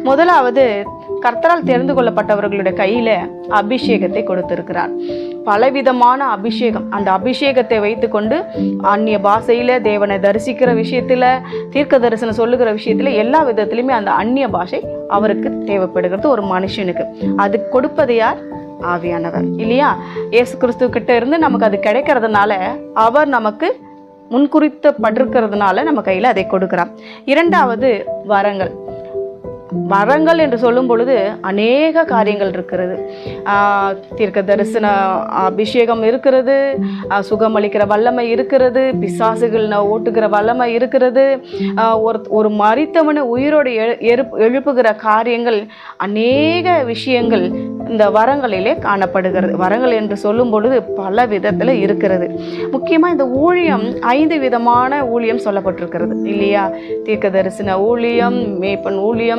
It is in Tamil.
முதலாவது, கர்த்தரால் தெரிந்து கொள்ளப்பட்டவர்களுடைய கையில அபிஷேகத்தை கொடுத்திருக்கிறார். பலவிதமான அபிஷேகம். அந்த அபிஷேகத்தை வைத்துக்கொண்டு அந்நிய பாஷையில தேவனை தரிசிக்கிற விஷயத்துல, தீர்க்க தரிசனம் சொல்லுகிற விஷயத்துல, எல்லா விதத்திலுமே அந்த அந்நிய பாஷை அவருக்கு தேவைப்படுகிறது ஒரு மனுஷனுக்கு. அது கொடுப்பது யார்? ஆவியானவர் இல்லையா? இயேசு கிறிஸ்து கிட்ட இருந்து நமக்கு அது கிடைக்கிறதுனால, அவர் நமக்கு முன்குறித்தப்பட்டிருக்கிறதுனால நம்ம கையில் அதை கொடுக்கிறார். இரண்டாவது, வரங்கள். வரங்கள் என்று சொல்லும் பொழுது அநேக காரியங்கள் இருக்கிறது. தீர்க்க தரிசன அபிஷேகம் இருக்கிறது, சுகமளிக்கிற வல்லமை இருக்கிறது, பிசாசுகள் ஓட்டுகிற வல்லமை இருக்கிறது, ஒரு மரித்தவனை உயிரோடு எழுப்புகிற காரியங்கள், அநேக விஷயங்கள் இந்த வரங்களிலே காணப்படுகிறது. வரங்கள் என்று சொல்லும் பொழுது பல விதத்தில் இருக்கிறது. முக்கியமாக இந்த ஊழியம் 5 விதமான ஊழியம் சொல்லப்பட்டிருக்கிறது இல்லையா? தீர்க்க தரிசன ஊழியம், மேய்ப்பன் ஊழியம்,